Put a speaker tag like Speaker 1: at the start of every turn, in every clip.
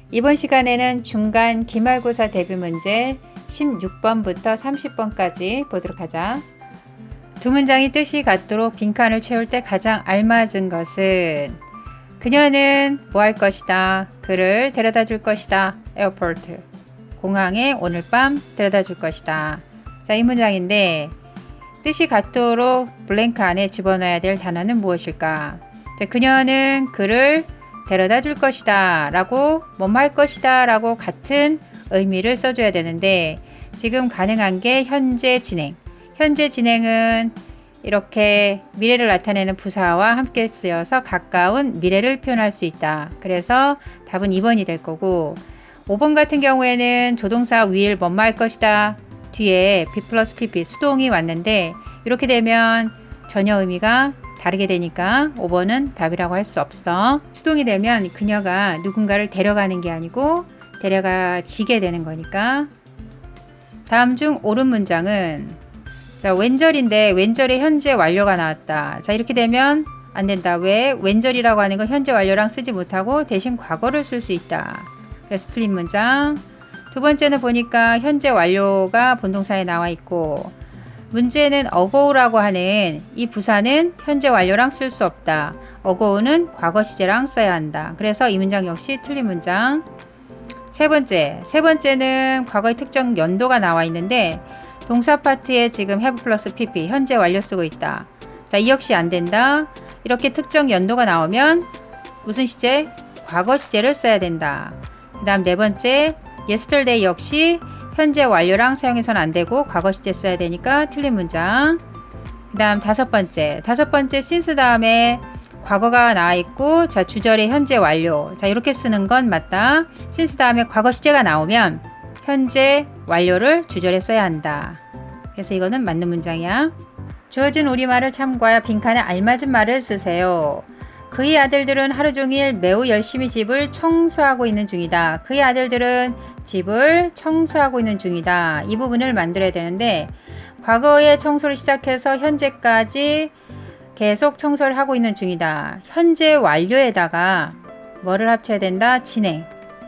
Speaker 1: 이번 시간에는 중간 기말고사 대비 문제 16번부터 30번까지 보도록 하자. 두 문장이 뜻이 같도록 빈칸을 채울 때 가장 알맞은 것은 그녀는 뭐 할 것이다. 그를 데려다 줄 것이다. 에어포트. 공항에 오늘 밤 데려다 줄 것이다. 자, 이 문장인데 뜻이 같도록 블랭크 안에 집어넣어야 될 단어는 무엇일까? 자, 그녀는 그를 데려다 줄 것이다 라고 뭐뭐 할 것이다 라고 같은 의미를 써줘야 되는데 지금 가능한 게 현재 진행. 현재 진행은 이렇게 미래를 나타내는 부사와 함께 쓰여서 가까운 미래를 표현할 수 있다. 그래서 답은 2번이 될 거고 5번 같은 경우에는 조동사 will 뭐뭐 할 것이다. 뒤에 be 플러스 pp 수동이 왔는데 이렇게 되면 전혀 의미가 다르게 되니까 5번은 답이라고 할 수 없어. 수동이 되면 그녀가 누군가를 데려가는 게 아니고 데려가지게 되는 거니까. 다음 중 옳은 문장은 자, 왼절인데 왼절에 현재 완료가 나왔다. 자, 이렇게 되면 안 된다. 왜? 왼절이라고 하는 건 현재 완료랑 쓰지 못하고 대신 과거를 쓸 수 있다. 그래서 틀린 문장. 두 번째는 보니까 현재 완료가 본동사에 나와 있고 문제는 ago라고 하는 이 부사는 현재 완료랑 쓸 수 없다. ago는 과거 시제랑 써야 한다. 그래서 이 문장 역시 틀린 문장. 세 번째는 과거의 특정 연도가 나와 있는데 동사 파트에 지금 have 플러스 pp 현재 완료 쓰고 있다. 자, 이 역시 안 된다. 이렇게 특정 연도가 나오면 무슨 시제? 과거 시제를 써야 된다. 그 다음 네 번째 yesterday 역시 현재 완료랑 사용해서는 안 되고 과거 시제 써야 되니까 틀린 문장. 그 다음 다섯 번째 since 다음에 과거가 나와 있고 자 주절에 현재 완료. 자 이렇게 쓰는 건 맞다. since 다음에 과거 시제가 나오면 현재 완료를 주절에 써야 한다. 그래서 이거는 맞는 문장이야. 주어진 우리말을 참고하여 빈칸에 알맞은 말을 쓰세요. 그의 아들들은 하루 종일 매우 열심히 집을 청소하고 있는 중이다. 그의 아들들은 집을 청소하고 있는 중이다. 이 부분을 만들어야 되는데 과거에 청소를 시작해서 현재까지 계속 청소를 하고 있는 중이다. 현재 완료에다가 뭐를 합쳐야 된다? 진행.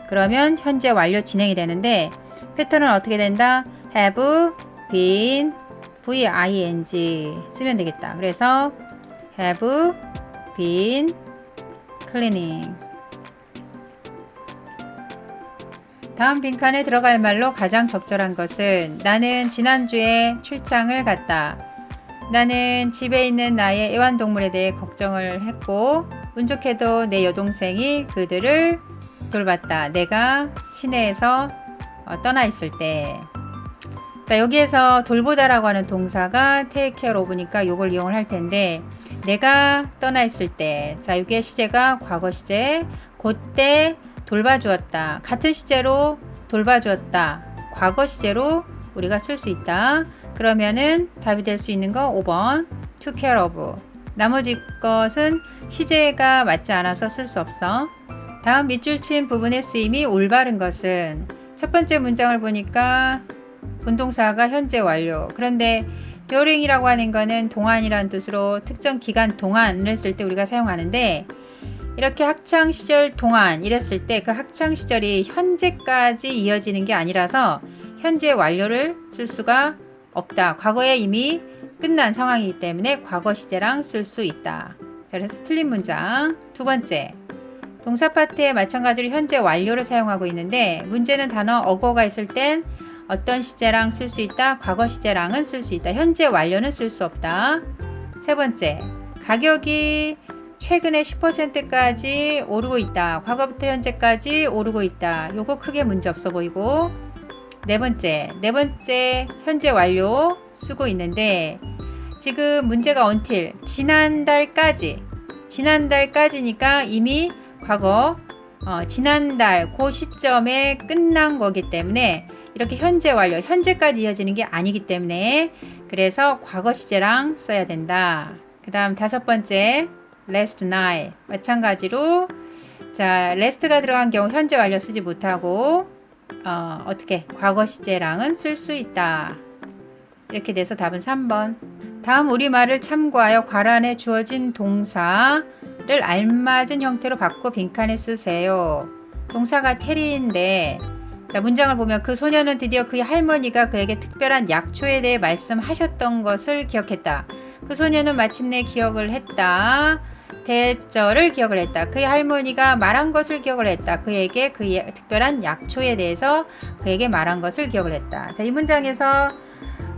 Speaker 1: 그러면 현재 완료 진행이 되는데 패턴은 어떻게 된다? have been v-i-n-g 쓰면 되겠다. 그래서 have been cleaning. 다음 빈칸에 들어갈 말로 가장 적절한 것은 나는 지난주에 출장을 갔다. 나는 집에 있는 나의 애완동물에 대해 걱정을 했고 운 좋게도 내 여동생이 그들을 돌봤다. 내가 시내에서 떠나 있을 때. 자, 여기에서 돌보다라고 하는 동사가 take care of니까 요걸 이용을 할 텐데 내가 떠나 있을 때. 자, 이게 시제가 과거 시제. 그때 돌봐주었다. 같은 시제로 돌봐주었다. 과거 시제로 우리가 쓸 수 있다. 그러면은 답이 될 수 있는 거 5번 took care of. 나머지 것은 시제가 맞지 않아서 쓸 수 없어. 다음 밑줄 친 부분의 쓰임이 올바른 것은 첫 번째 문장을 보니까 본동사가 현재 완료. 그런데 during이라고 하는 거는 동안이라는 뜻으로 특정 기간 동안을 쓸 때 우리가 사용하는데 이렇게 학창 시절 동안 이랬을 때 그 학창 시절이 현재까지 이어지는 게 아니라서 현재 완료를 쓸 수가 없다. 과거에 이미 끝난 상황이기 때문에 과거 시제랑 쓸 수 있다. 자, 그래서 틀린 문장. 두 번째. 동사 파트에 마찬가지로 현재 완료를 사용하고 있는데 문제는 단어 어고가 있을 땐 어떤 시제랑 쓸 수 있다? 과거 시제랑은 쓸 수 있다. 현재 완료는 쓸 수 없다. 세 번째. 가격이 최근에 10%까지 오르고 있다. 과거부터 현재까지 오르고 있다. 요거 크게 문제 없어 보이고 네 번째 현재 완료 쓰고 있는데 지금 문제가 until 지난달까지니까 이미 과거 지난달 그 시점에 끝난 거기 때문에 이렇게 현재 완료 현재까지 이어지는 게 아니기 때문에 그래서 과거 시제랑 써야 된다. 그 다음 다섯 번째 last night 마찬가지로 자 last가 들어간 경우 현재 완료 쓰지 못하고 어떻게 과거 시제랑은 쓸 수 있다. 이렇게 돼서 답은 3번. 다음 우리말을 참고하여 괄호안에 주어진 동사를 알맞은 형태로 바꿔 빈칸에 쓰세요. 동사가 테리인데 자, 문장을 보면 그 소녀는 드디어 그의 할머니가 그에게 특별한 약초에 대해 말씀하셨던 것을 기억했다. 그 소녀는 마침내 기억을 했다. 대절을 기억을 했다. 그의 할머니가 말한 것을 기억을 했다. 그에게 그의 특별한 약초에 대해서 그에게 말한 것을 기억을 했다. 자, 이 문장에서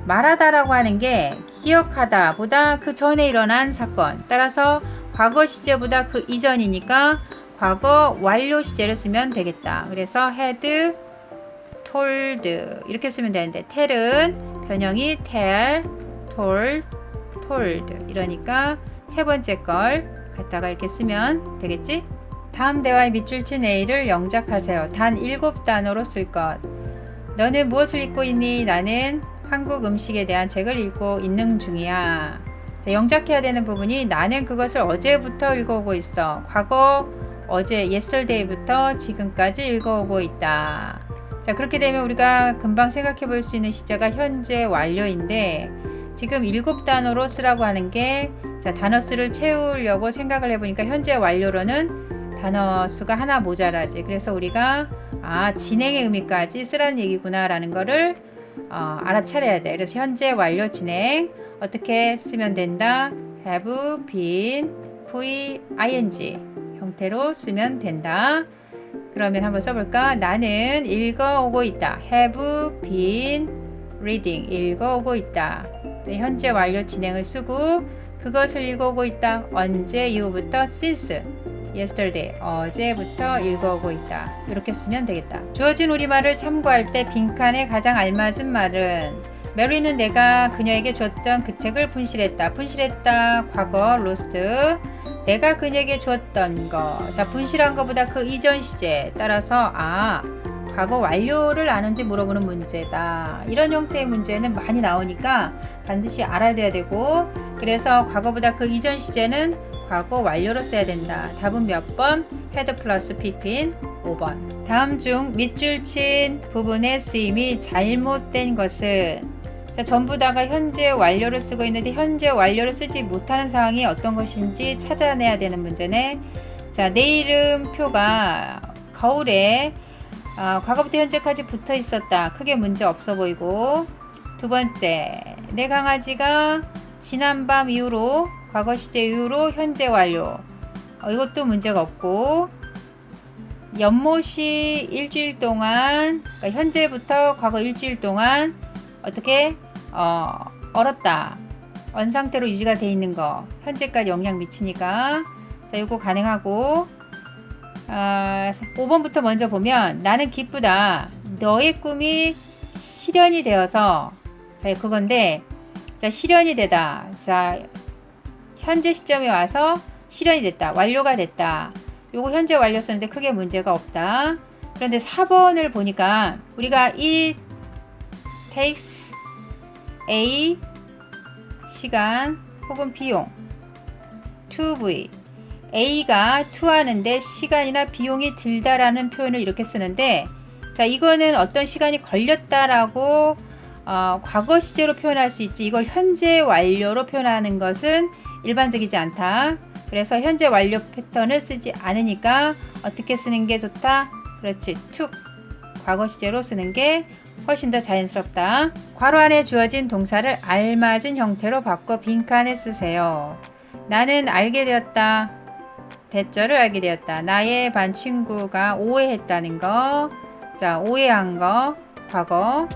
Speaker 1: 말하다라고 하는 게 기억하다 보다 그 전에 일어난 사건. 따라서 과거 시제보다 그 이전이니까 과거 완료 시제를 쓰면 되겠다. 그래서 had told 이렇게 쓰면 되는데 tell은 변형이 tell, told, told 이러니까 세 번째 걸 갖다가 이렇게 쓰면 되겠지? 다음 대화의 밑줄 친 A를 영작하세요. 단 7단어로 쓸 것. 너는 무엇을 읽고 있니? 나는 한국 음식에 대한 책을 읽고 있는 중이야. 자, 영작해야 되는 부분이 나는 그것을 어제부터 읽어오고 있어. 과거 어제 yesterday부터 지금까지 읽어오고 있다. 자, 그렇게 되면 우리가 금방 생각해 볼 수 있는 시제가 현재 완료인데 지금 7단어로 쓰라고 하는 게 자, 단어 수를 채우려고 생각을 해보니까 현재 완료로는 단어 수가 하나 모자라지. 그래서 우리가 진행의 의미까지 쓰라는 얘기구나 라는 거를 알아차려야 돼. 그래서 현재 완료 진행 어떻게 쓰면 된다? have been, v-ing 형태로 쓰면 된다. 그러면 한번 써볼까? 나는 읽어오고 있다. have been reading 읽어오고 있다. 현재 완료 진행을 쓰고 그것을 읽어오고 있다. 언제 이후부터 since yesterday 어제부터 읽어오고 있다. 이렇게 쓰면 되겠다. 주어진 우리말을 참고할 때 빈칸에 가장 알맞은 말은 메리는 내가 그녀에게 줬던 그 책을 분실했다. 분실했다. 과거 lost. 내가 그녀에게 줬던 거. 자, 분실한 것보다 그 이전 시제. 따라서 과거 완료를 아는지 물어보는 문제다. 이런 형태의 문제는 많이 나오니까 반드시 알아둬야 되고 그래서 과거보다 그 이전 시제는 과거 완료로 써야 된다. 답은 몇 번? had 플러스 pp인 5번. 다음 중 밑줄 친 부분의 쓰임이 잘못된 것은 자, 전부 다가 현재 완료를 쓰고 있는데 현재 완료를 쓰지 못하는 상황이 어떤 것인지 찾아내야 되는 문제네. 자, 내 이름표가 거울에 과거부터 현재까지 붙어 있었다. 크게 문제 없어 보이고 두 번째, 내 강아지가 지난밤 이후로 과거 시제 이후로 현재 완료. 이것도 문제가 없고 연못이 일주일 동안 그러니까 현재부터 과거 일주일 동안 어떻게 얼었다. 언 상태로 유지가 돼 있는 거 현재까지 영향 미치니까 자, 이거 가능하고 5번부터 먼저 보면 나는 기쁘다. 너의 꿈이 실현이 되어서 자, 그건데 자, 실현이 되다. 자, 현재 시점에 와서 실현이 됐다. 완료가 됐다. 요거 현재 완료 썼는데 크게 문제가 없다. 그런데 4번을 보니까 우리가 it takes a 시간 혹은 비용 to v a가 to 하는데 시간이나 비용이 들다라는 표현을 이렇게 쓰는데 자, 이거는 어떤 시간이 걸렸다라고 과거 시제로 표현할 수 있지 이걸 현재 완료로 표현하는 것은 일반적이지 않다. 그래서 현재 완료 패턴을 쓰지 않으니까 어떻게 쓰는 게 좋다? 그렇지. took 과거 시제로 쓰는 게 훨씬 더 자연스럽다. 괄호 안에 주어진 동사를 알맞은 형태로 바꿔 빈칸에 쓰세요. 나는 알게 되었다. 대절을 알게 되었다. 나의 반 친구가 오해했다는 거. 자, 오해한 거. 과거.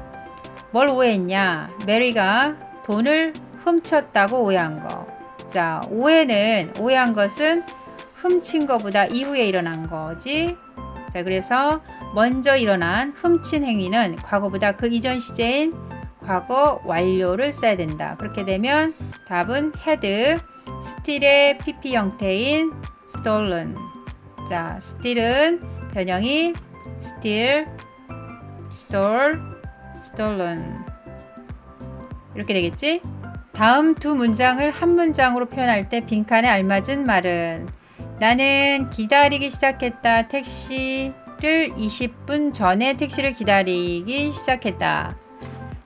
Speaker 1: 뭘 오해했냐? 메리가 돈을 훔쳤다고 오해한 거. 자, 오해한 것은 훔친 것보다 이후에 일어난 거지. 자, 그래서 먼저 일어난 훔친 행위는 과거보다 그 이전 시제인 과거 완료를 써야 된다. 그렇게 되면 답은 had, steal의 pp 형태인 stolen. 자, steal은 변형이 steal, stole, stolen 이렇게 되겠지? 다음 두 문장을 한 문장으로 표현할 때 빈칸에 알맞은 말은 나는 기다리기 시작했다. 택시를 20분 전에 택시를 기다리기 시작했다.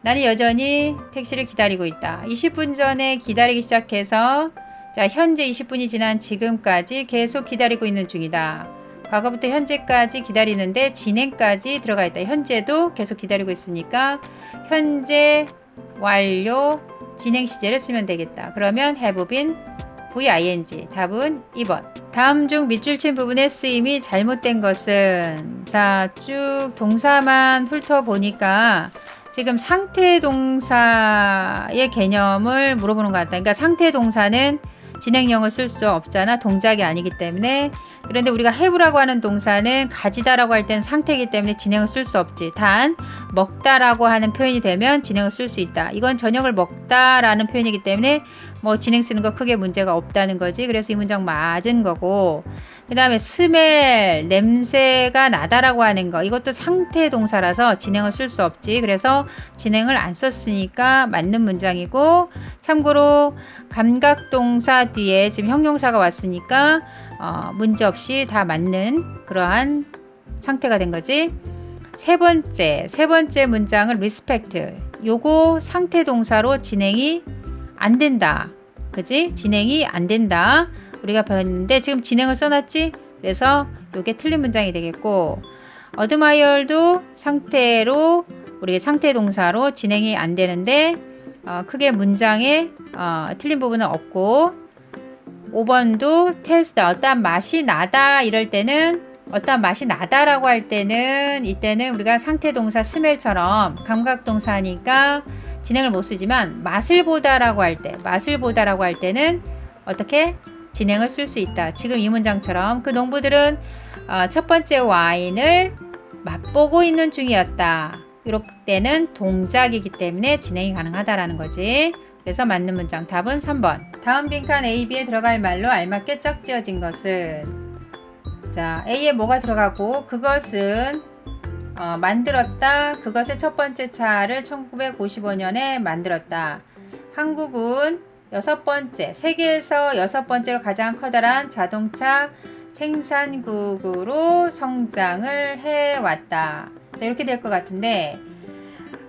Speaker 1: 나는 여전히 택시를 기다리고 있다. 20분 전에 기다리기 시작해서 자, 현재 20분이 지난 지금까지 계속 기다리고 있는 중이다. 과거부터 현재까지 기다리는데 진행까지 들어가 있다. 현재도 계속 기다리고 있으니까 현재 완료 진행 시제를 쓰면 되겠다. 그러면 have been VING. 답은 2번. 다음 중 밑줄 친 부분의 쓰임이 잘못된 것은, 자, 쭉 동사만 훑어보니까 지금 상태 동사의 개념을 물어보는 것 같다. 그러니까 상태 동사는 진행형을 쓸 수 없잖아. 동작이 아니기 때문에. 그런데 우리가 have라고 하는 동사는 가지다라고 할 때는 상태이기 때문에 진행을 쓸 수 없지. 단 먹다라고 하는 표현이 되면 진행을 쓸 수 있다. 이건 저녁을 먹다라는 표현이기 때문에 뭐 진행 쓰는 거 크게 문제가 없다는 거지. 그래서 이 문장 맞은 거고, 그 다음에 smell, 냄새가 나다라고 하는 거, 이것도 상태 동사라서 진행을 쓸 수 없지. 그래서 진행을 안 썼으니까 맞는 문장이고, 참고로 감각 동사 뒤에 지금 형용사가 왔으니까 문제 없이 다 맞는 그러한 상태가 된 거지. 세 번째 문장은 respect. 요거 상태 동사로 진행이 안 된다. 그지? 진행이 안 된다. 우리가 배웠는데 지금 진행을 써놨지? 그래서 요게 틀린 문장이 되겠고, admire도 상태로, 우리 상태 동사로 진행이 안 되는데 크게 문장에 틀린 부분은 없고, 5번도 테스트, 어떠한 맛이 나다 이럴 때는, 어떠한 맛이 나다라고 할 때는, 이때는 우리가 상태 동사 smell처럼 감각 동사니까 진행을 못 쓰지만 맛을 보다라고 할 때는 어떻게 진행을 쓸 수 있다. 지금 이 문장처럼 그 농부들은 첫 번째 와인을 맛보고 있는 중이었다. 이럴 때는 동작이기 때문에 진행이 가능하다라는 거지. 그래서 맞는 문장 답은 3번. 다음 빈칸 A, B에 들어갈 말로 알맞게 짝지어진 것은, 자, A에 뭐가 들어가고, 그것은 만들었다. 그것의 첫 번째 차를 1955년에 만들었다. 한국은 세계에서 6번째로 가장 커다란 자동차 생산국으로 성장을 해왔다. 자, 이렇게 될 것 같은데,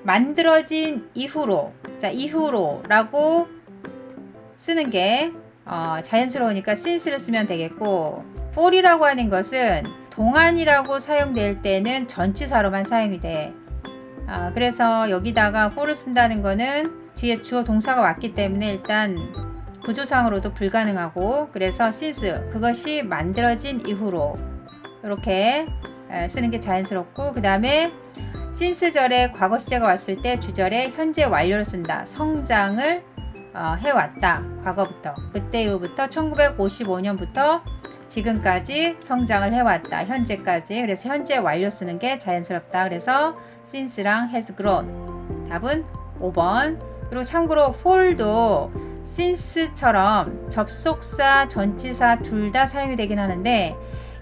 Speaker 1: 만들어진 이후로, 자, 이후로라고 쓰는 게 자연스러우니까 since를 쓰면 되겠고, for이라고 하는 것은 동안이라고 사용될 때는 전치사로만 사용이 돼. 그래서 여기다가 for를 쓴다는 거는 뒤에 주어 동사가 왔기 때문에 일단 구조상으로도 불가능하고, 그래서 since, 그것이 만들어진 이후로 이렇게 쓰는 게 자연스럽고, 그 다음에 since 절에 과거 시제가 왔을 때 주절에 현재 완료를 쓴다. 성장을 해왔다. 과거부터, 그때 이후부터 1955년부터 지금까지 성장을 해왔다. 현재까지. 그래서 현재 완료 쓰는 게 자연스럽다. 그래서 since랑 has grown. 답은 5번. 그리고 참고로 for도 since처럼 접속사, 전치사 둘 다 사용이 되긴 하는데,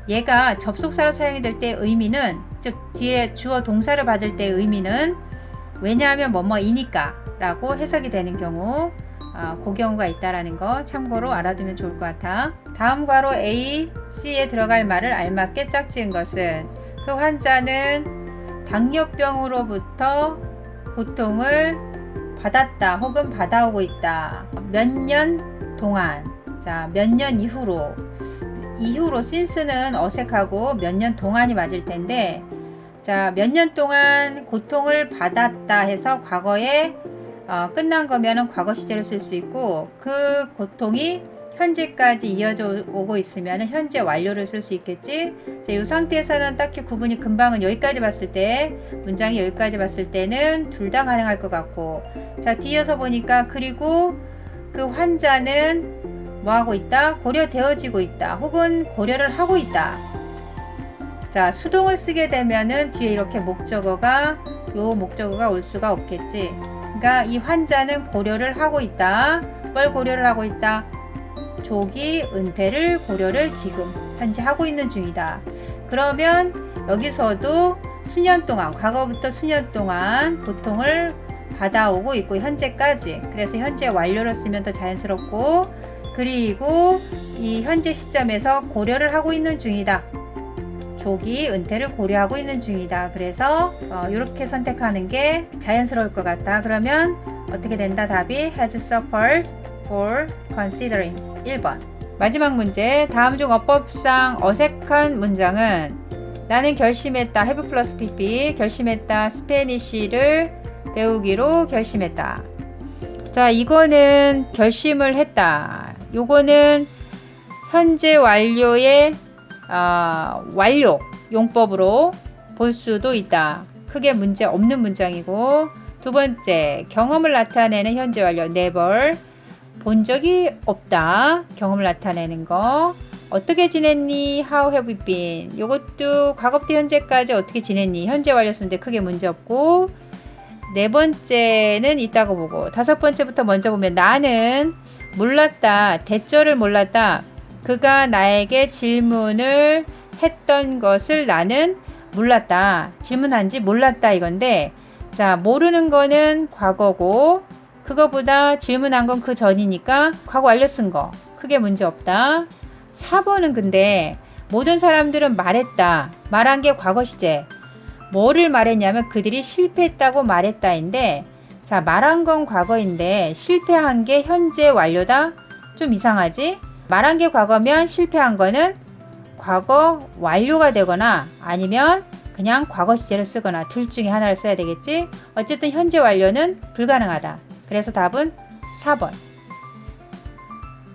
Speaker 1: 얘가 접속사로 사용이 될 때 의미는, 즉 뒤에 주어 동사를 받을 때 의미는 왜냐하면 뭐뭐이니까 라고 해석이 되는 경우, 그 경우가 있다라는 거 참고로 알아두면 좋을 것 같아. 다음 괄호 A, C에 들어갈 말을 알맞게 짝지은 것은, 그 환자는 당뇨병으로부터 고통을 받았다 혹은 받아오고 있다. 몇 년 동안, 자, 몇 년 이후로 since는 어색하고 몇 년 동안이 맞을 텐데, 자, 몇 년 동안 고통을 받았다 해서 과거에 끝난 거면은 과거 시제를 쓸 수 있고, 그 고통이 현재까지 이어져 오고 있으면 현재 완료를 쓸 수 있겠지. 자, 이 상태에서는 딱히 구분이, 금방은 여기까지 봤을 때, 문장이 여기까지 봤을 때는 둘 다 가능할 것 같고, 자, 뒤에서 보니까 그리고 그 환자는 뭐 하고 있다? 고려되어지고 있다. 혹은 고려를 하고 있다. 자, 수동을 쓰게 되면은 뒤에 이렇게 목적어가 올 수가 없겠지. 그러니까 이 환자는 고려를 하고 있다. 뭘 고려를 하고 있다? 조기 은퇴를 고려를 지금 현재 하고 있는 중이다. 그러면 여기서도 수년 동안, 과거부터 수년 동안 고통을 받아오고 있고 현재까지. 그래서 현재 완료를 쓰면 더 자연스럽고, 그리고 이 현재 시점에서 고려를 하고 있는 중이다. 조기 은퇴를 고려하고 있는 중이다. 그래서 이렇게 선택하는 게 자연스러울 것 같다. 그러면 어떻게 된다? 답이 has suffered for considering. 1번. 마지막 문제. 다음 중 어법상 어색한 문장은 나는 결심했다. have 플러스 pp 결심했다. 스페니쉬를 배우기로 결심했다. 자, 이거는 결심을 했다. 요거는 현재 완료의 완료 용법으로 볼 수도 있다. 크게 문제 없는 문장이고, 두 번째, 경험을 나타내는 현재 완료 never 본 적이 없다. 경험을 나타내는 거. 어떻게 지냈니? How have you been? 요것도 과거부터 현재까지 어떻게 지냈니? 현재 완료 쓰는데 크게 문제 없고, 네 번째는 있다고 보고, 다섯 번째부터 먼저 보면 나는 몰랐다. 대절을 몰랐다. 그가 나에게 질문을 했던 것을 나는 몰랐다. 질문한지 몰랐다 이건데, 자, 모르는 거는 과거고, 그거보다 질문한 건 그 전이니까 과거 완료 쓴 거 크게 문제 없다. 4번은 근데 모든 사람들은 말했다. 말한 게 과거 시제. 뭐를 말했냐면 그들이 실패했다고 말했다인데, 자, 말한 건 과거인데 실패한 게 현재 완료다? 좀 이상하지? 말한 게 과거면 실패한 거는 과거 완료가 되거나 아니면 그냥 과거 시제를 쓰거나 둘 중에 하나를 써야 되겠지? 어쨌든 현재 완료는 불가능하다. 그래서 답은 4번.